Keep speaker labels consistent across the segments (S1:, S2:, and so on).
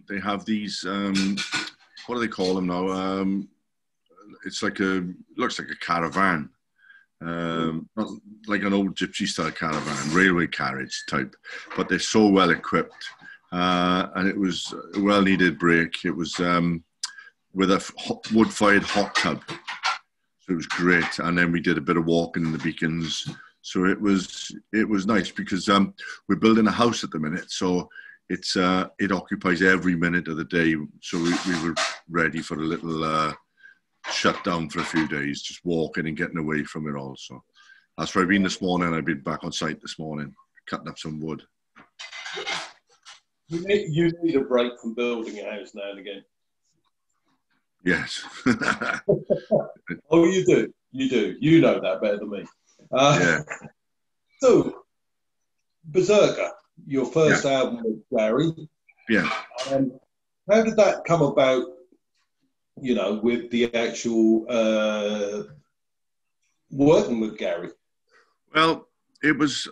S1: They have these, what do they call them now? It's like looks like a caravan. Not like an old gypsy style caravan, railway carriage type, but they're so well equipped. And it was a well needed break. It was with a wood fired hot tub. So it was great. And then we did a bit of walking in the beacons. So it was nice because we're building a house at the minute. So it occupies every minute of the day. So we were ready for a little shut down for a few days, just walking and getting away from it all. So that's where I've been this morning. I've been back on site this morning, cutting up some wood.
S2: You need a break from building a house now and again.
S1: Yes.
S2: Oh, you do. You do. You know that better than me.
S1: Yeah.
S2: So, Berserker, your first album with Gary.
S1: Yeah.
S2: How did that come about, you know, with the actual working with Gary?
S1: Well, it was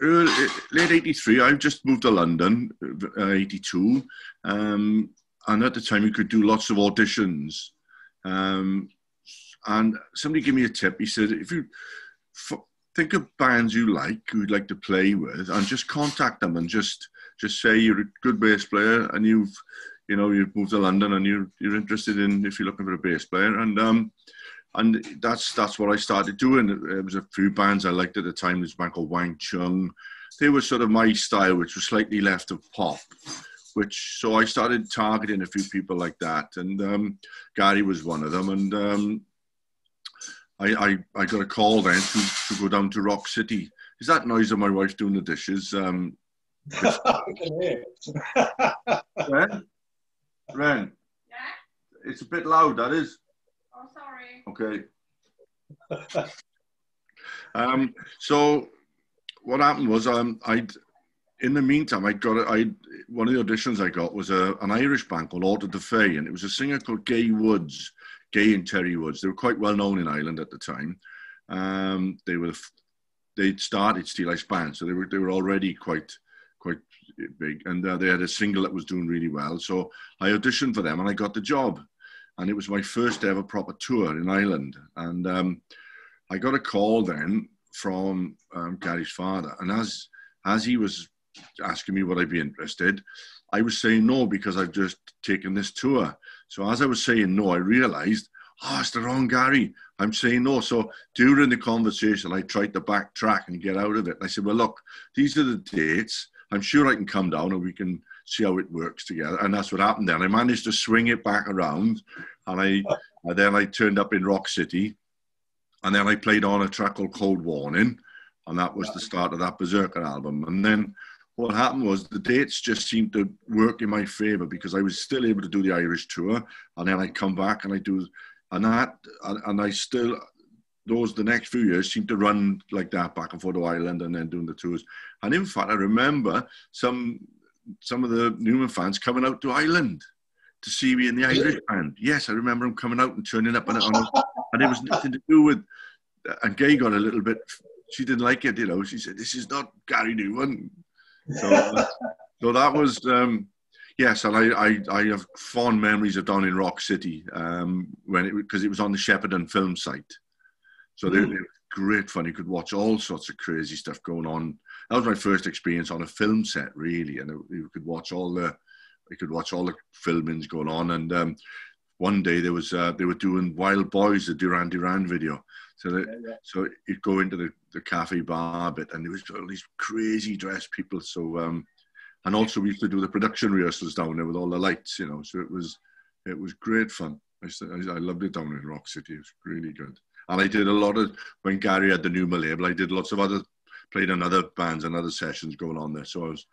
S1: late 83. I just moved to London, 82. And at the time, you could do lots of auditions. And somebody gave me a tip. He said, if you think of bands you'd like to play with, and just contact them and just say you're a good bass player and you've moved to London and you're interested in, if you're looking for a bass player. And that's what I started doing. There was a few bands I liked at the time. There was a band called Wang Chung. They were sort of my style, which was slightly left of pop. So I started targeting a few people like that, and Gary was one of them. And I got a call then to go down to Rock City. Is that noise of my wife doing the dishes?
S2: I can hear
S1: it. Ren? Yeah? It's a bit loud, that is.
S3: Oh, sorry.
S1: Okay. So what happened was in the meantime, one of the auditions I got was an Irish band called Order de Fay, and it was a singer called Gay and Terry Woods. They were quite well known in Ireland at the time. They'd started Steel Ice Band, so they were already quite big, and they had a single that was doing really well. So I auditioned for them, and I got the job, and it was my first ever proper tour in Ireland. And I got a call then from Gary's father, and as he was asking me would I be interested, I was saying no because I've just taken this tour. So as I was saying no, I realized, it's the wrong Gary. I'm saying no. So during the conversation, I tried to backtrack and get out of it. I said, well, look, these are the dates. I'm sure I can come down and we can see how it works together. And that's what happened then. I managed to swing it back around, and then I turned up in Rock City, and then I played on a track called Cold Warning, and that was the start of that Berserker album. And then what happened was the dates just seemed to work in my favor because I was still able to do the Irish tour, and then I come back and the next few years seemed to run like that, back and forth to Ireland and then doing the tours. And in fact, I remember some of the Numan fans coming out to Ireland to see me in the Irish band. Yes, I remember them coming out and turning up, and it was nothing to do with. And Gay got a little bit. She didn't like it, She said, "This is not Gary Numan." So that was yes, and I have fond memories of down in Rock City because it was on the Shepperton film site. So they were great fun. You could watch all sorts of crazy stuff going on. That was my first experience on a film set, really, and you could watch all the filmings going on. And one day they were doing Wild Boys, the Duran Duran video. So you'd go into the cafe bar bit, and there was all these crazy dressed people. So and also we used to do the production rehearsals down there with all the lights, So it was great fun. I loved it down in Rock City. It was really good. And I did a lot of, when Gary had the Numan label, I did lots of played in other bands and other sessions going on there. So I was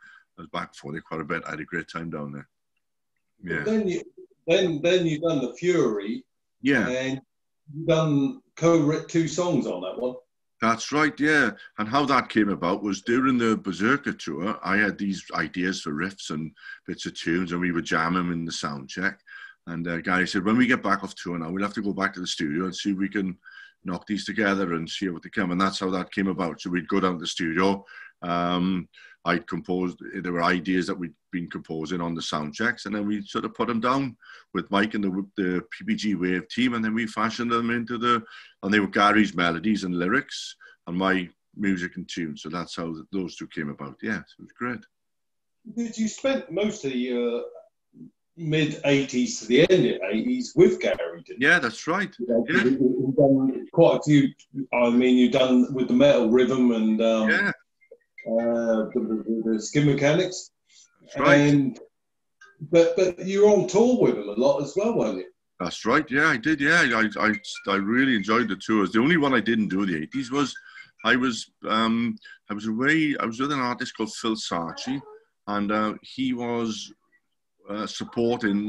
S1: back for it quite a bit. I had a great time down there. Yeah.
S2: Then you done the Fury.
S1: Yeah.
S2: And you done co-written 2 songs on that one.
S1: That's right, yeah. And how that came about was during the Berserker tour, I had these ideas for riffs and bits of tunes, and we would jam them in the sound check. And Gary said, when we get back off tour now, we'll have to go back to the studio and see if we can knock these together and see what they come. And that's how that came about. So we'd go down to the studio, I'd composed, there were ideas that we'd been composing on the sound checks, and then we sort of put them down with Mike and the PPG Wave team, and then we fashioned them into and they were Gary's melodies and lyrics and my music and tune. So that's how those two came about. Yeah, so it was great.
S2: Did you spent most of your mid-80s to the end of the 80s with Gary, didn't you?
S1: Yeah, that's right. Yeah.
S2: You've done quite a few, I mean, you've done with the Metal Rhythm and the Skin Mechanics.
S1: That's right.
S2: And, but you were on tour with them a lot as well, weren't you?
S1: That's right. Yeah, I did. Yeah, I really enjoyed the tours. The only one I didn't do in the 80s was I was away. I was with an artist called Phil Sarchi, and he was supporting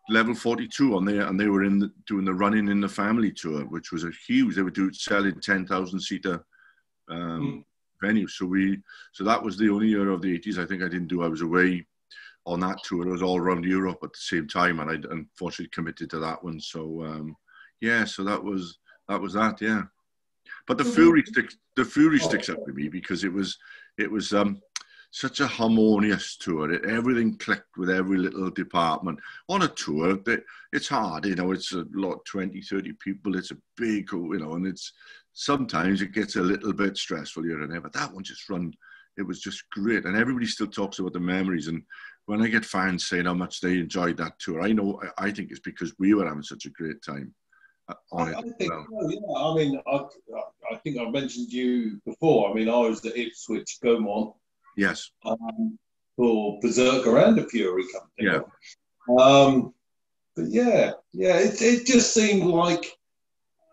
S1: Level 42 on there, and they were doing the Running in the Family tour, which was a huge. They were selling 10,000-seater venue. So that was the only year of the 80s I think I didn't do. I was away on that tour. It was all around Europe at the same time, and I unfortunately committed to that one. So so that was that. Yeah, but the Fury sticks up with me because it was such a harmonious tour. Everything clicked with every little department. On a tour, it's hard, it's a lot, 20, 30 people. It's a big, and sometimes it gets a little bit stressful here and there, but that one it was just great. And everybody still talks about the memories. And when I get fans saying how much they enjoyed that tour, I think it's because we were having such a great time on it.
S2: I think so, yeah. I mean, I think I mentioned to you before. I mean, I was at Ipswich, Gaumont.
S1: Yes.
S2: For Berserker and the Fury company.
S1: Yeah.
S2: But it just seemed like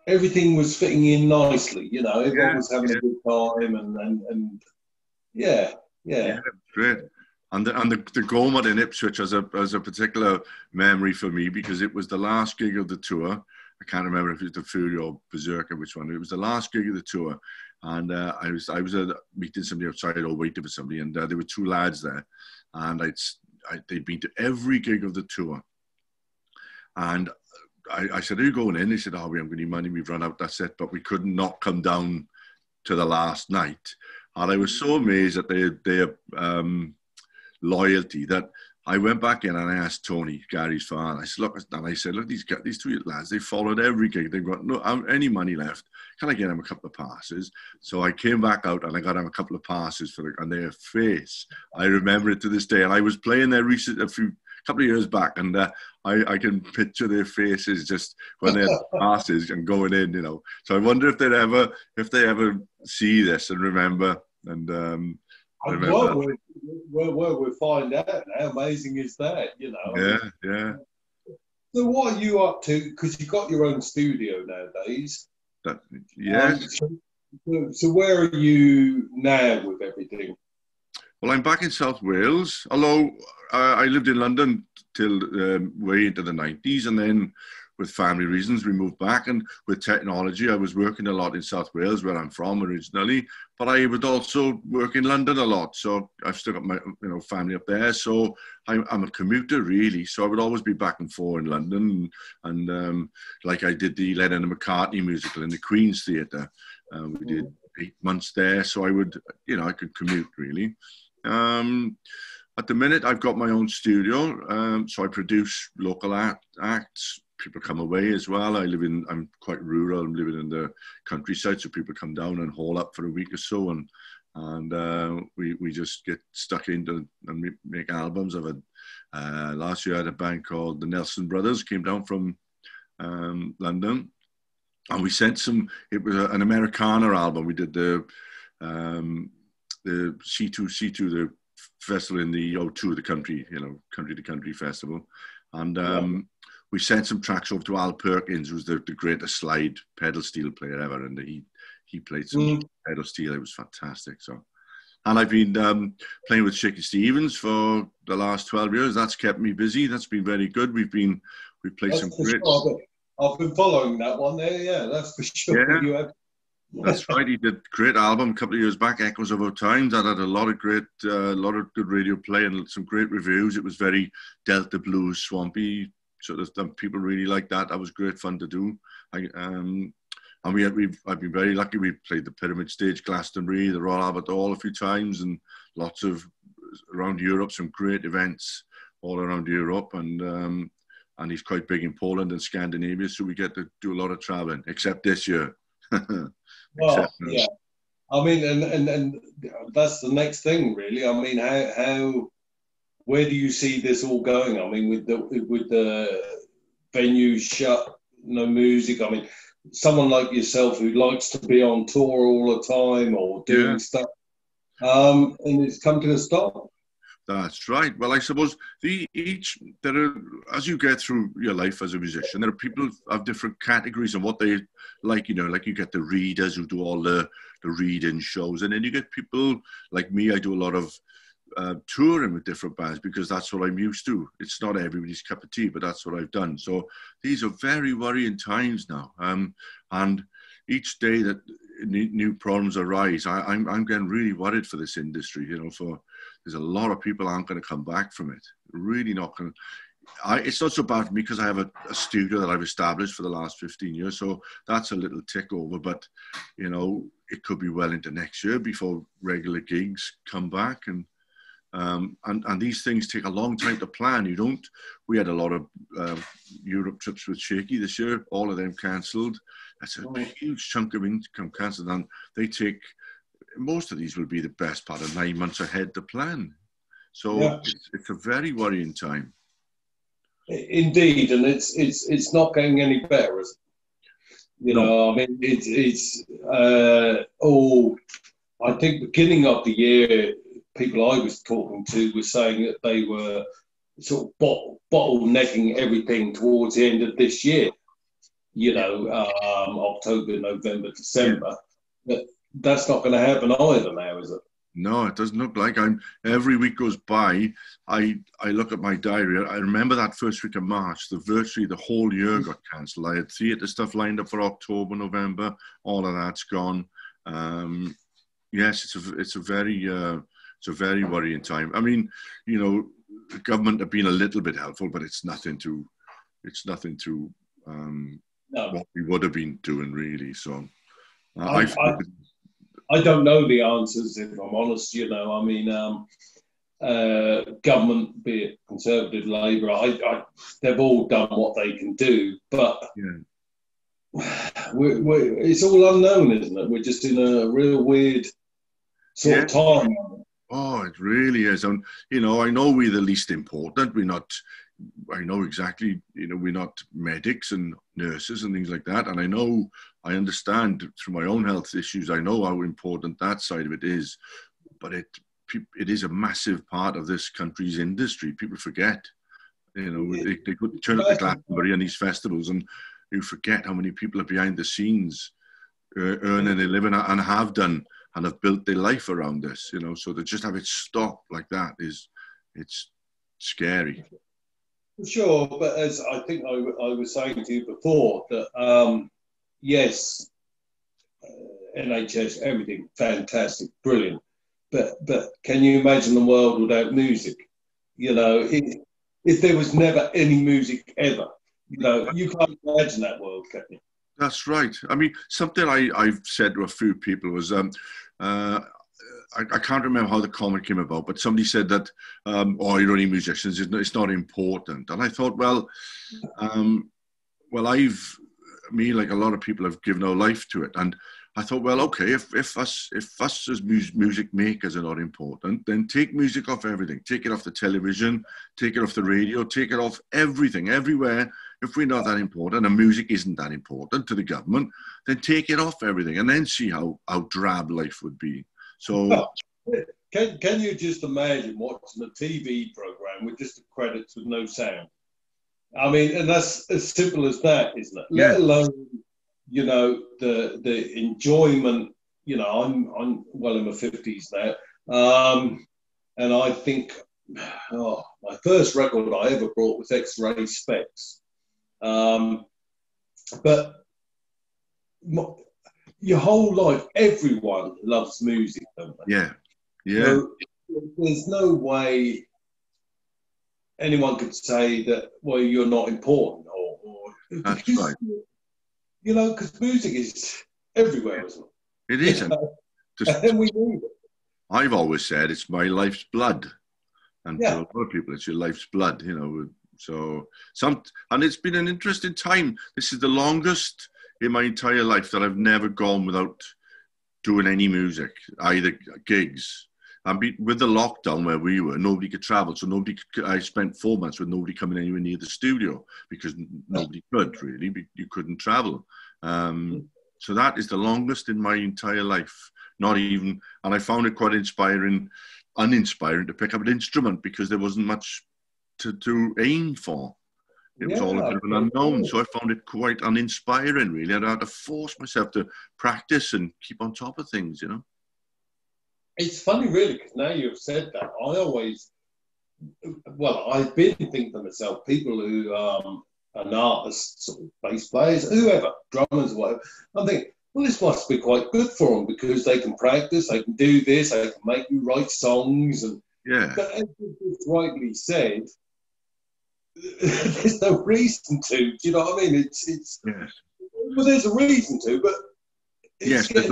S2: everything was fitting in nicely. Everyone was having a good time, and yeah.
S1: Great. And the Gaumont in Ipswich has a particular memory for me because it was the last gig of the tour. I can't remember if it was the Fury or Berserker, which one. It was the last gig of the tour. And I was meeting somebody outside or waiting for somebody, and there were two lads there, and they'd been to every gig of the tour. And I said, "Are you going in?" They said, "Oh, we haven't got any money. We've run out. That's it." But we could not come down to the last night, and I was so amazed at their loyalty that I went back in and I asked Tony, Gary's father. I said, "Look, these two lads, they followed every gig. They've got no any money left. Can I get them a couple of passes?" So I came back out and I got them a couple of passes and their face, I remember it to this day. And I was playing there couple of years back, and I can picture their faces just when they're passes and going in, So I wonder if they ever see this and remember and.
S2: We'll find out now. Amazing is that,
S1: Yeah.
S2: So what are you up to? Because you've got your own studio nowadays.
S1: Yes.
S2: So where are you now with everything?
S1: Well, I'm back in South Wales, although I lived in London till way into the 90s, and then with family reasons, we moved back. And with technology, I was working a lot in South Wales, where I'm from originally, but I would also work in London a lot. So I've still got my family up there. So I'm a commuter, really. So I would always be back and forth in London. And like I did the Lennon and McCartney musical in the Queen's Theatre. We did 8 months there. So I would, I could commute, really. At the minute, I've got my own studio. So I produce local acts. People come away as well. I'm quite rural. I'm living in the countryside, so people come down and haul up for a week or so, and we just get stuck into and make albums. Last year I had a band called the Nelson Brothers came down from London, and we sent some. It was an Americana album. We did the C2, the festival in the O2, the country to country festival, and. We sent some tracks over to Al Perkins, who's the greatest slide pedal steel player ever, and he played some pedal steel. It was fantastic. So, and I've been playing with Shaky Stevens for the last 12 years. That's kept me busy. That's been very good. We've played some great.
S2: Sure. I've been following that one there. Yeah, that's for sure.
S1: Yeah.
S2: You have.
S1: That's right. He did a great album a couple of years back, Echoes of Our Times. That had a lot of good radio play and some great reviews. It was very Delta blues, swampy. So people really liked that. That was great fun to do. And I've been very lucky. We've played the Pyramid Stage, Glastonbury, the Royal Albert Hall a few times, and lots of around Europe, some great events all around Europe. And he's quite big in Poland and Scandinavia, so we get to do a lot of traveling, except this year.
S2: Well, yeah. I mean, and that's the next thing, really. I mean, where do you see this all going? I mean, with the venues shut, no music. I mean, someone like yourself who likes to be on tour all the time or doing stuff, and it's come to a stop.
S1: That's right. Well, I suppose as you get through your life as a musician, there are people of different categories and what they like. You know, like you get the readers who do all the reading shows, and then you get people like me. I do a lot of touring with different bands because that's what I'm used to. It's not everybody's cup of tea, but that's what I've done. So these are very worrying times now, and each day that new problems arise, I'm getting really worried for this industry. You know, there's a lot of people aren't going to come back from it. Really not going to. It's not so bad for me because I have a studio that I've established for the last 15 years. So that's a little tick over. But, you know, it could be well into next year before regular gigs come back. And these things take a long time to plan. We had a lot of Europe trips with Shaky this year. All of them cancelled. That's a huge chunk of income cancelled. And most of these will be the best part of 9 months ahead to plan. So it's a very worrying time.
S2: Indeed, and it's not getting any better, is it? You know, I mean, I think beginning of the year, people I was talking to were saying that they were sort of bottlenecking everything towards the end of this year. You know, October, November, December. But that's not going to happen either now, is it?
S1: No, it doesn't look like. Every week goes by, I look at my diary. I remember that first week of March, virtually the whole year got cancelled. I had theatre stuff lined up for October, November. All of that's gone. Yes, it's a very worrying time. I mean, you know, the government have been a little bit helpful, but it's nothing to what we would have been doing, really. So
S2: I don't know the answers, if I'm honest. You know, I mean, government, be it Conservative, Labour, they've all done what they can do, but it's all unknown, isn't it? We're just in a real weird sort of time.
S1: Oh, it really is. And, you know, I know we're the least important. I know exactly, you know, we're not medics and nurses and things like that. And I understand through my own health issues, I know how important that side of it is. But it is a massive part of this country's industry. People forget, you know, they could turn up to Glastonbury and these festivals and you forget how many people are behind the scenes earning a living and have done and have built their life around this, you know. So to just have it stop like that it's scary.
S2: Sure, but as I think I was saying to you before, that yes, NHS, everything fantastic, brilliant, but can you imagine the world without music? You know, if there was never any music ever, you know, you can't imagine that world, can you?
S1: That's right. I mean, something I've said to a few people was, I can't remember how the comment came about, but somebody said that, you're only musicians, it's not important. And I thought, well, like a lot of people have given our life to it. And I thought, well, okay, if us as music makers are not important, then take music off everything. Take it off the television, take it off the radio, take it off everything, everywhere. If we're not that important and music isn't that important to the government, then take it off everything and then see how drab life would be. So,
S2: can you just imagine watching a TV program with just the credits with no sound? I mean, and that's as simple as that, isn't it?
S1: Yeah.
S2: Let alone, you know, the enjoyment. You know, I'm well in my 50s now, and I think my first record I ever brought was X-Ray Specs, but. Your whole life, everyone loves music, don't they?
S1: Yeah.
S2: So there's no way anyone could say that, well, you're not important.
S1: That's right.
S2: you know, because music is everywhere, isn't it?
S1: It isn't.
S2: And we need it.
S1: I've always said it's my life's blood. And
S2: Yeah.
S1: for a lot of people, it's your life's blood, you know. So and it's been an interesting time. This is the longest in my entire life that I've never gone without doing any music, either gigs. And with the lockdown where we were, nobody could travel. So I spent 4 months with nobody coming anywhere near the studio because nobody could really, you couldn't travel. So that is the longest in my entire life. Not even, and I found it quite uninspiring to pick up an instrument because there wasn't much to aim for. It was all a bit of an unknown. So I found it quite uninspiring, really. I had to force myself to practice and keep on top of things, you know.
S2: It's funny, really, because now you've said that, I've been thinking to myself, people who are artists, or bass players, whoever, drummers, whatever, I'm thinking, well, this must be quite good for them because they can practice, they can do this, they can make you write songs. And
S1: yeah.
S2: But as you rightly said, there's no reason to. Do you know what I mean? It's
S1: yes.
S2: Well, there's a reason to, but
S1: yes, there's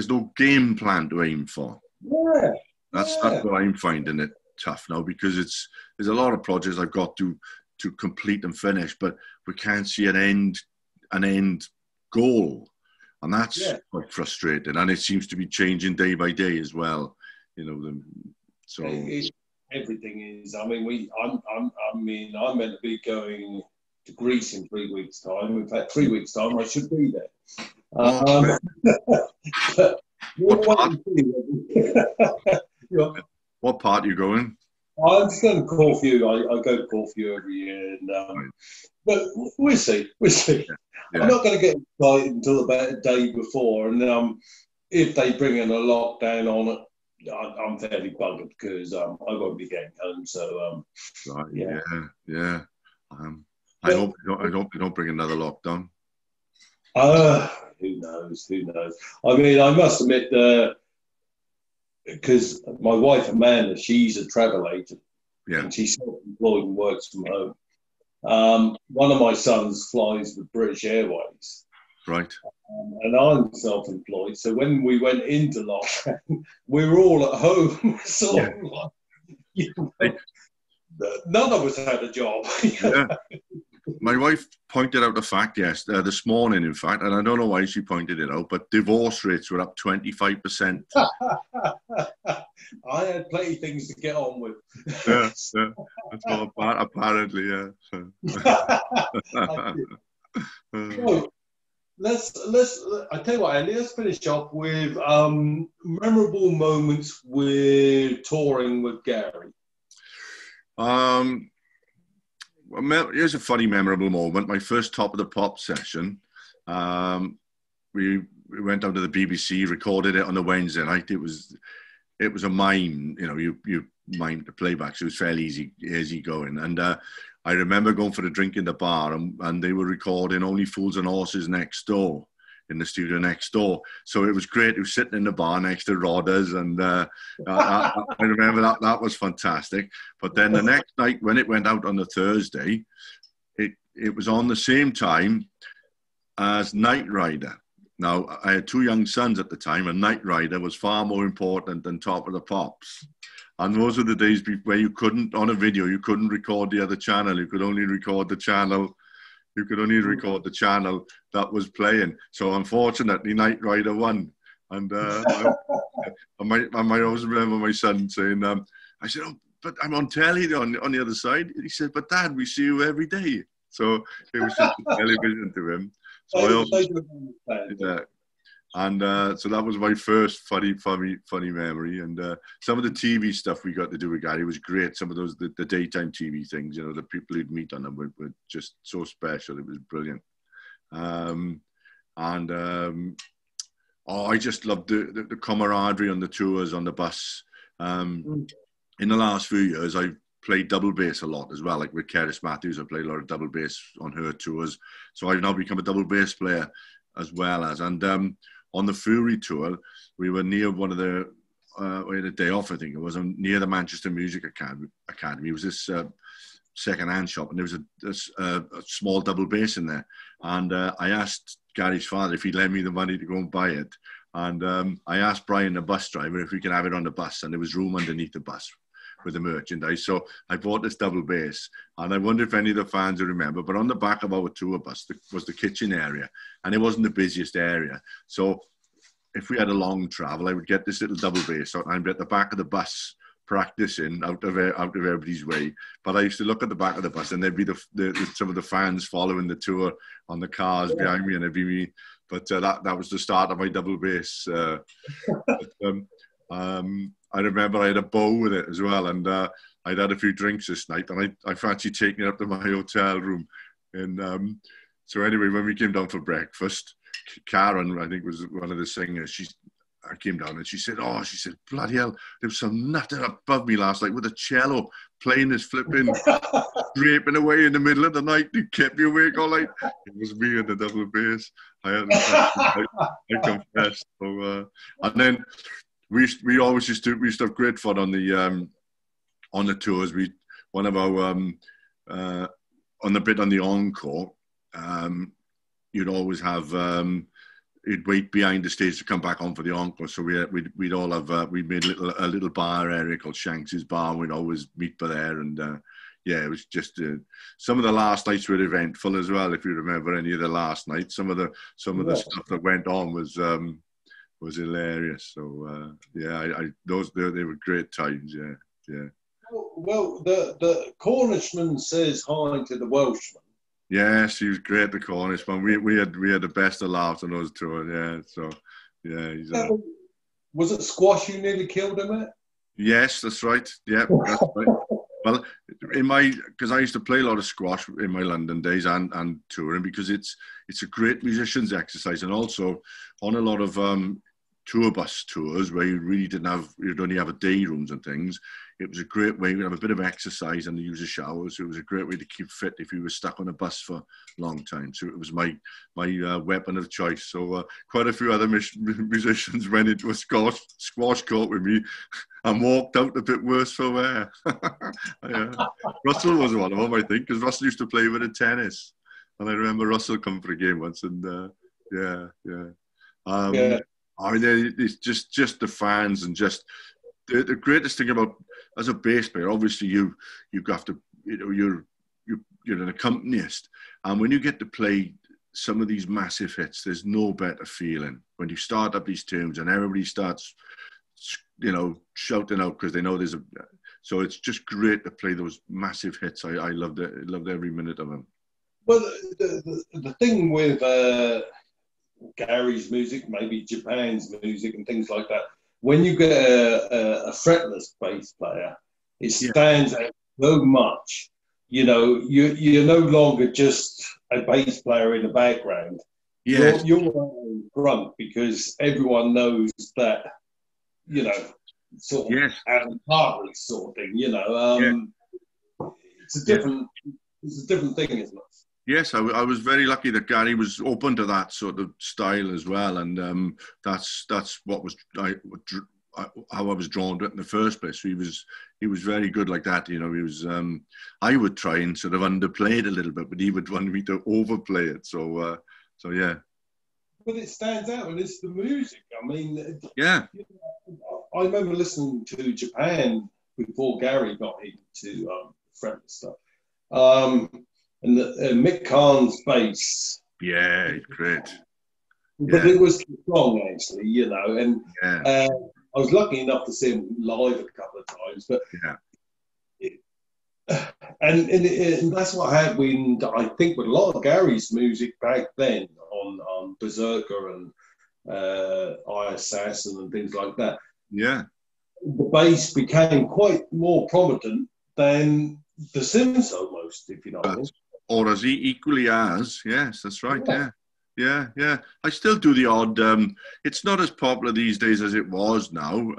S1: no game plan to aim for.
S2: Yeah,
S1: that's what I'm finding it tough now, because there's a lot of projects I've got to complete and finish, but we can't see an end goal, and that's quite frustrating. And it seems to be changing day by day as well. You know,
S2: everything is. I mean, I'm meant to be going to Greece in 3 weeks' time. In fact, 3 weeks' time, I should be there.
S1: What part are you going?
S2: I'm just going to Corfu. I go to Corfu every year, and but we'll see. Yeah. I'm not going to get excited until about a day before, and if they bring in a lockdown on it, I'm fairly buggered because I won't be getting home. So
S1: right, I hope they don't bring another lockdown.
S2: Who knows? I mean, I must admit, because my wife Amanda, she's a travel agent, and she's self-employed and works from home. One of my sons flies with British Airways,
S1: right,
S2: and I'm self-employed. So when we went into lockdown, we were all at home. None of us had a job.
S1: My wife pointed out the fact, this morning, in fact, and I don't know why she pointed it out, but divorce rates were up 25%.
S2: I had plenty of things to get on with.
S1: That's all apparently, So,
S2: I tell you what, Andy, let's finish up with memorable moments with touring with Gary.
S1: Here's a funny, memorable moment. My first Top of the Pop session, we went down to the BBC, recorded it on a Wednesday night. It was a mime, you know, you mime the playback, so it was fairly easy going. And I remember going for a drink in the bar, and they were recording Only Fools and Horses next door, in the studio next door. So it was great. It was sitting in the bar next to Rodders, and I remember that was fantastic. But then the next night, when it went out on the Thursday, it was on the same time as Night Rider. Now, I had 2 young sons at the time, and Night Rider was far more important than Top of the Pops. And those were the days where you couldn't, on a video, you couldn't record the other channel. You could only record the channel. That was playing. So unfortunately, Night Rider won. And I always remember my son saying, I said, "Oh, but I'm on telly on the other side." He said, "But Dad, we see you every day." So it was just television to him. So so that was my first funny memory. And some of the TV stuff we got to do with Gary was great. Some of those, the daytime TV things, you know, the people who'd meet on them were just so special. It was brilliant. I just loved the camaraderie on the tours, on the bus. In the last few years, I've played double bass a lot as well. Like with Keris Matthews, I played a lot of double bass on her tours. So I've now become a double bass player as well as. And on the Fury tour, we were near one of the, we had a day off, I think it was, near the Manchester Music Academy. It was this second-hand shop, and there was a small double bass in there. And I asked Gary's father if he'd lend me the money to go and buy it. And I asked Brian, the bus driver, if we could have it on the bus, and there was room underneath the bus with the merchandise. So I bought this double bass, and I wonder if any of the fans will remember, but on the back of our tour bus was the kitchen area, and it wasn't the busiest area. So if we had a long travel, I would get this little double bass and I'd be at the back of the bus practicing out of everybody's way. But I used to look at the back of the bus, and there'd be some of the fans following the tour on the cars behind me, and it'd be me. But that was the start of my double bass. I remember I had a bow with it as well, and I'd had a few drinks this night, and I fancied taking it up to my hotel room. And so anyway, when we came down for breakfast, Karen, I think, was one of the singers. I came down and she said, bloody hell, there was some nutter above me last night with a cello playing this flipping, scraping away in the middle of the night. It kept me awake all night. It was me and the double bass. I confess. So, and then we always used to have great fun on the tours. One of our on the encore, you'd always have. You'd wait behind the stage to come back on for the encore. So we'd all have we made a little bar area called Shanks's Bar, and we'd always meet by there. And it was just some of the last nights were eventful as well. If you remember any of the last nights, some of the stuff that went on was hilarious. So they were great times. Yeah.
S2: Well, the Cornishman says hi to the Welshman.
S1: Yes, he was great, the Cornishman. We had the best of laughs on those tours. Yeah, so he's.
S2: Was it squash you nearly killed him at?
S1: Yes, that's right. Yeah, that's right. Well, because I used to play a lot of squash in my London days and touring, because it's a great musician's exercise, and also on a lot of tour bus tours where you'd only have a day rooms and things. It was a great way to have a bit of exercise and use the showers. It was a great way to keep fit if you were stuck on a bus for a long time. So it was my weapon of choice. So quite a few other musicians went into a squash court with me and walked out a bit worse for wear. Yeah. Russell was one of them, I think, because Russell used to play with the tennis. And I remember Russell come for a game once, and yeah. I mean, it's just the fans, and just the greatest thing about, as a bass player, obviously you have to, you're an accompanist, and when you get to play some of these massive hits, there's no better feeling when you start up these tunes and everybody starts, shouting out because they know there's so it's just great to play those massive hits. I loved it. Loved every minute of them.
S2: Well, the thing with Gary's music, maybe Japan's music and things like that, when you get a fretless bass player, it stands out so much. You're no longer just a bass player in the background. Yes. You're in front, because everyone knows that, sort of Alan Hartley sort of thing. It's a different thing, isn't it?
S1: Yes, I was very lucky that Gary was open to that sort of style as well, and that's what was how I was drawn to it in the first place. He was very good like that. He was. I would try and sort of underplay it a little bit, but he would want me to overplay it. So yeah.
S2: But it stands out, and it's the music. I mean,
S1: yeah.
S2: I remember listening to Japan before Gary got into fretless stuff. And Mick Karn's bass.
S1: Yeah, great.
S2: But it was strong, actually, and I was lucky enough to see him live a couple of times. But and that's what happened, I think, with a lot of Gary's music back then on Berserker and I Assassin and things like that.
S1: Yeah.
S2: The bass became quite more prominent than the Sims almost, if you know what I mean.
S1: Or as equally as, yes, that's right, yeah. I still do the odd, it's not as popular these days as it was now.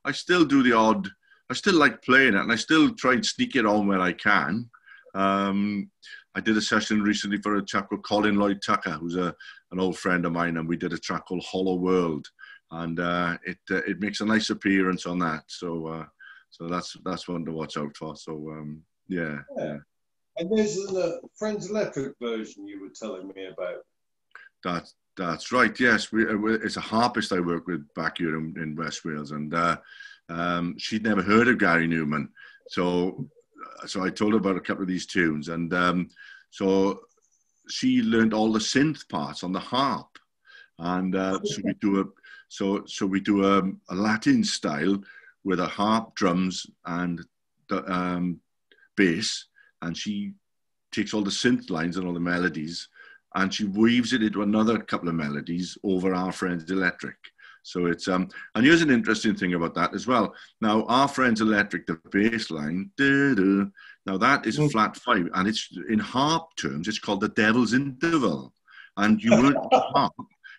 S1: I still do the odd, I still like playing it, and I still try and sneak it on where I can. I did a session recently for a chap called Colin Lloyd Tucker, who's an old friend of mine, and we did a track called Hollow World, and it makes a nice appearance on that. So that's one to watch out for. So Yeah.
S2: And there's a Friends Electric version you were telling me about.
S1: That's right. Yes, it's a harpist I work with back here in West Wales, and she'd never heard of Gary Numan, so I told her about a couple of these tunes, and so she learned all the synth parts on the harp, and so we do a Latin style with a harp, drums, and the bass, and she takes all the synth lines and all the melodies, and she weaves it into another couple of melodies over Our Friends Electric. So it's and here's an interesting thing about that as well. Now, Our Friends Electric, the bass line, now that is a flat 5, and it's in harp terms, it's called the Devil's Interval, and you weren't harp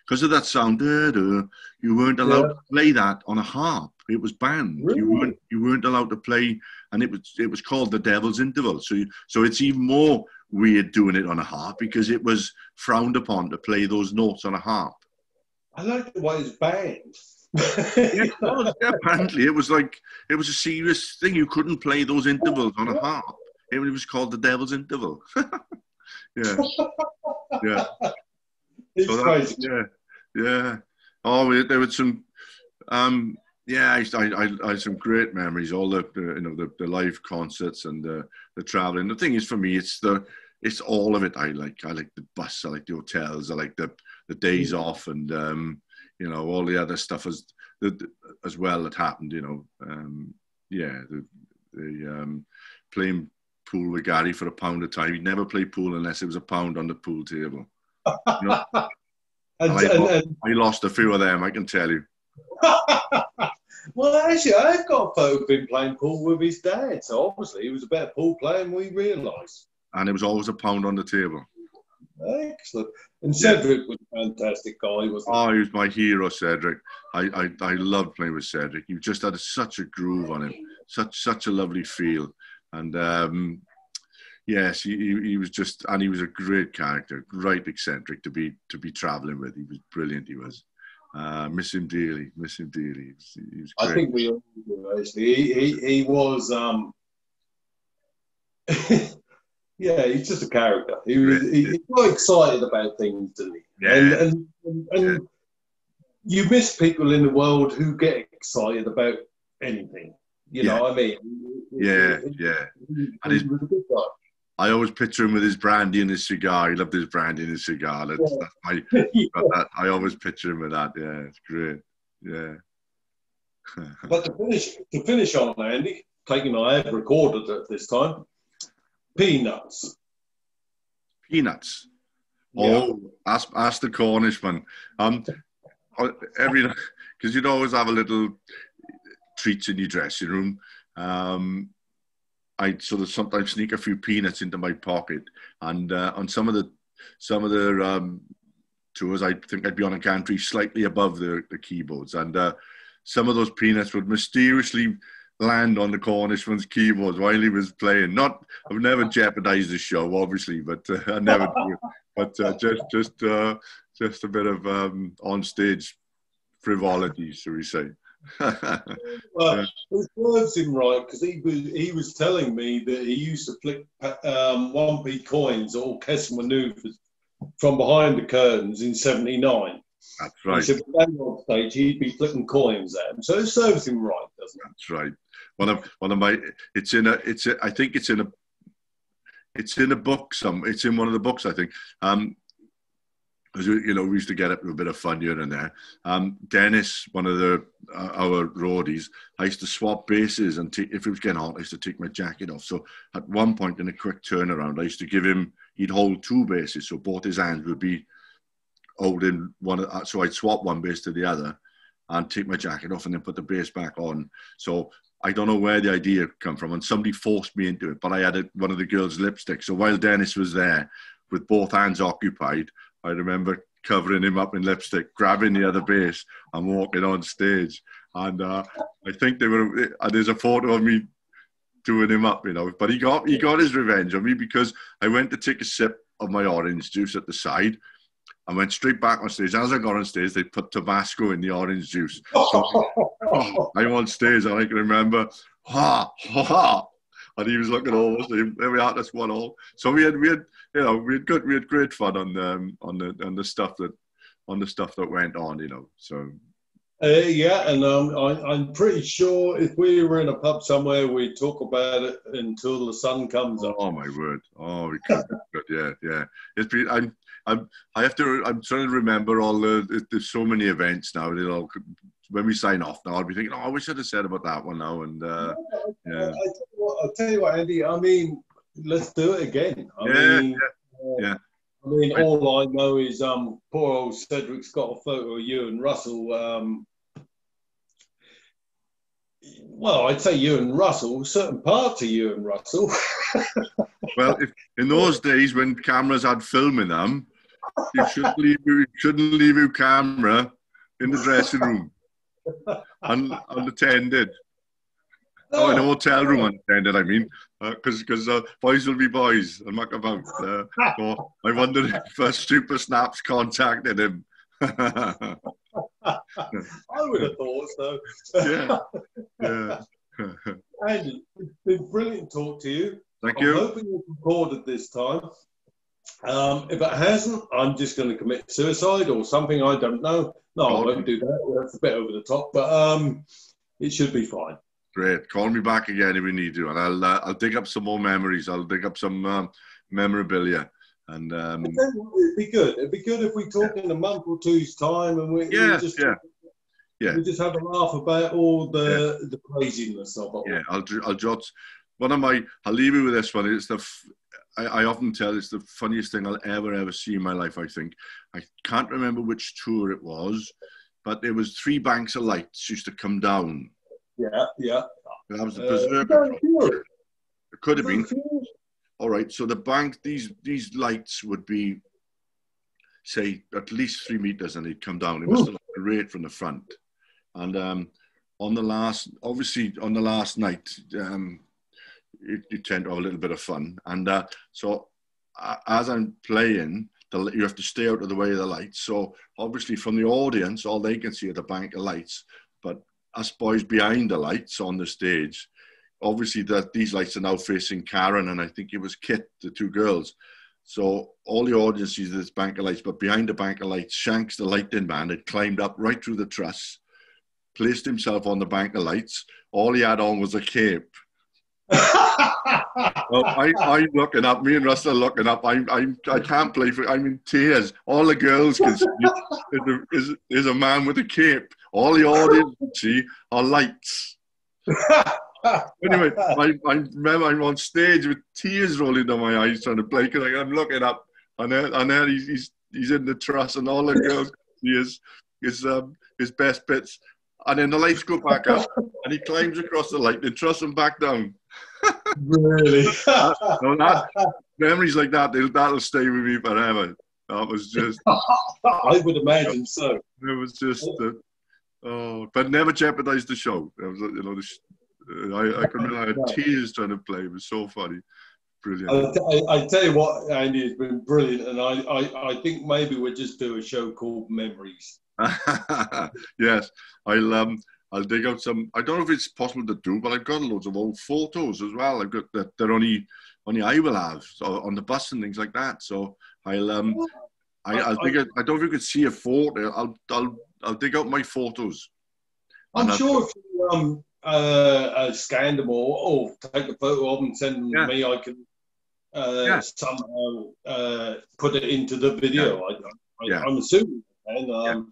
S1: because of that sound. You weren't allowed to play that on a harp. It was banned.
S2: Really?
S1: You weren't allowed to play, and it was called the Devil's Interval. So it's even more weird doing it on a harp because it was frowned upon to play those notes on a harp.
S2: I like the way it's banned.
S1: Apparently it was a serious thing. You couldn't play those intervals on a harp. It was called the Devil's Interval. Yeah.
S2: It's crazy.
S1: Yeah. Oh, there was some. I had some great memories. All the live concerts and the traveling. The thing is, for me, it's all of it. I like the bus. I like the hotels. I like the days off, and all the other stuff as well that happened. The playing pool with Gary for £1 a time. He'd never play pool unless it was £1 on the pool table. I lost a few of them, I can tell you.
S2: Well, actually, I've got a photo of him playing pool with his dad, so obviously he was a better pool player than we realised.
S1: And it was always £1 on the table.
S2: Excellent. And Cedric was a fantastic guy, wasn't he?
S1: Oh, he was my hero, Cedric. I loved playing with Cedric. He just had such a groove on him, such a lovely feel. And yes, he was just, and he was a great character, right eccentric to be travelling with. He was brilliant. He was. Miss him dearly. He was great.
S2: I think we all do, actually. He was. Yeah, he's just a character. He got excited about things, didn't he?
S1: Yeah.
S2: And you miss people in the world who get excited about anything. You know what I mean?
S1: Yeah. And he was a good guy. I always picture him with his brandy and his cigar. He loved his brandy and his cigar. That's I always picture him with that. Yeah, it's great. Yeah.
S2: But to finish on, Andy, taking I have recorded at this time. Peanuts.
S1: Yeah. Oh, ask the Cornishman. Because you'd always have a little treats in your dressing room. I'd sort of sometimes sneak a few peanuts into my pocket, and on some of the tours, I think I'd be on a gantry slightly above the keyboards, and some of those peanuts would mysteriously land on the Cornishman's keyboards while he was playing. I've never jeopardized the show, obviously, but I never do it. But just a bit of on-stage frivolity, shall we say.
S2: Well, it serves him right, because he was telling me that he used to flick 1p coins or orchestral manoeuvres from behind the curtains in '79.
S1: That's right.
S2: He said, on stage, he'd be flicking coins at him, so it serves him right, doesn't it?
S1: That's right. One of my, I think it's in a book. It's in one of the books, I think. Because we used to get up to a bit of fun here and there. Dennis, one of our roadies, I used to swap bases, and if it was getting hot, I used to take my jacket off. So at one point in a quick turnaround, I used to give him. He'd hold two bases, so both his hands would be holding one. So I'd swap one bass to the other, and take my jacket off, and then put the bass back on. So I don't know where the idea come from, and somebody forced me into it. But I had one of the girls' lipstick. So while Dennis was there, with both hands occupied, I remember covering him up in lipstick, grabbing the other bass, and walking on stage. And I think there's a photo of me doing him up, But he got his revenge on me, because I went to take a sip of my orange juice at the side. I went straight back on stage. As I got on stage, they put Tabasco in the orange juice. So I'm on stage, and I can remember, ha, ha, ha. and he was looking over. So there we are. That's 1-1. So we had great fun on the stuff that went on. So.
S2: Yeah, and I'm pretty sure if we were in a pub somewhere, we'd talk about it until the sun comes up.
S1: Oh my word! Oh, we could. Yeah. It's been. I'm trying to remember all there's so many events now. When we sign off now, I'll be thinking, oh, we should have said about that one now. And yeah.
S2: I'll tell you what, Andy. I mean, let's do it again.
S1: Yeah.
S2: I mean, all I know is poor old Cedric's got a photo of you and Russell. Well, I'd say you and Russell, certain parts of you and Russell.
S1: Well, in those days when cameras had film in them, you shouldn't leave your camera in the dressing room unattended. Oh, in a hotel room unattended, I mean, because boys will be boys and muck about. So I wondered if Super Snaps contacted him.
S2: I would have thought so.
S1: Yeah.
S2: Andy, it's been brilliant to talk to you.
S1: Thank you.
S2: I'm hoping you've recorded this time. If it hasn't, I'm just going to commit suicide or something. I don't know. No, I won't do that. That's a bit over the top, but it should be fine.
S1: Great. Call me back again if we need to, and I'll dig up some more memories. I'll dig up some memorabilia, and
S2: it'd be good. It'd be good if we talk in a month or two's time, and we just have a laugh about all the craziness of it.
S1: Yeah, I'll jot one of my. I'll leave you with this one. It's I often tell it's the funniest thing I'll ever see in my life. I think I can't remember which tour it was, but there was 3 banks of lights used to come down.
S2: Yeah.
S1: That was the Berserker. It could have been. All right. So the bank, these lights would be, say, at least 3 meters, and they'd come down. It must have looked great from the front. And on the last night, you tend to have a little bit of fun. And so as I'm playing, you have to stay out of the way of the lights. So obviously from the audience, all they can see are the bank of lights. But us boys behind the lights on the stage, obviously these lights are now facing Karen and I think it was Kit, the 2 girls. So all the audience sees this bank of lights, but behind the bank of lights, Shanks, the lighting man, had climbed up right through the truss, placed himself on the bank of lights. All he had on was a cape. Well, I'm looking up. Me and Russell are looking up. I can't play for. I'm in tears. All the girls can see is a man with a cape. All the audience can see are lights. Anyway, I remember I'm on stage with tears rolling down my eyes trying to play because I'm looking up, and there he's in the truss, and all the girls can see his best bits. And then the lights go back up, and he climbs across the light and truss him back down.
S2: Really?
S1: Memories like that'll stay with me forever. That was just.
S2: I would imagine so.
S1: It was just, but never jeopardized the show. It was, I had tears trying to play. It was so funny, brilliant.
S2: I tell you what, Andy, it's been brilliant, and I think maybe we'll just do a show called Memories.
S1: Yes, I'll dig out some. I don't know if it's possible to do, but I've got loads of old photos as well. I've got that only I will have on the bus and things like that. So I'll dig out. I don't know if you could see a photo. I'll dig out my photos.
S2: I'm sure if you scan them or take a photo of them and send them to me, I can somehow put it into the video. I'm assuming, and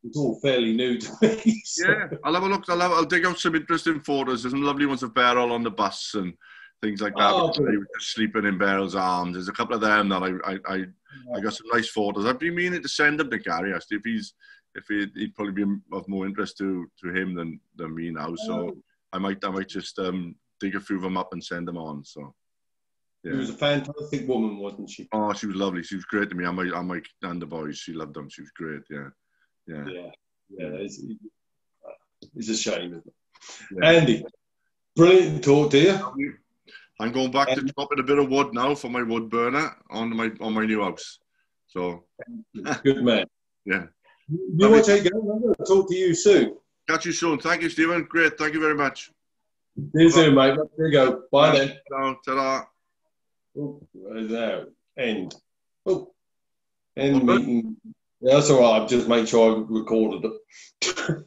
S2: it's all fairly new to me. So.
S1: Yeah, I'll have a look. I'll dig out some interesting photos. There's some lovely ones of Beryl on the bus and things like that. He was just sleeping in Beryl's arms. There's a couple of them that I got some nice photos. I've been meaning to send them to Gary. Actually, if he'd probably be of more interest to him than me now. So I might just dig a few of them up and send them on. So. Yeah.
S2: She was a fantastic woman, wasn't she?
S1: Oh, she was lovely. She was great to me. And the boys, she loved them. She was great. Yeah.
S2: It's a shame, isn't it?
S1: Yeah.
S2: Andy, brilliant to talk to you.
S1: I'm going back to chopping a bit of wood now for my wood burner on my new house. So
S2: good man.
S1: Yeah.
S2: You want to take it? I'm going to talk to you soon.
S1: Catch you soon. Thank you, Stephen. Great. Thank you very much.
S2: See you soon, mate. There you go. Bye then.
S1: Ta-da.
S2: Oh, now, end. Oh, end meeting. Yeah, that's all right. I've just made sure I recorded it.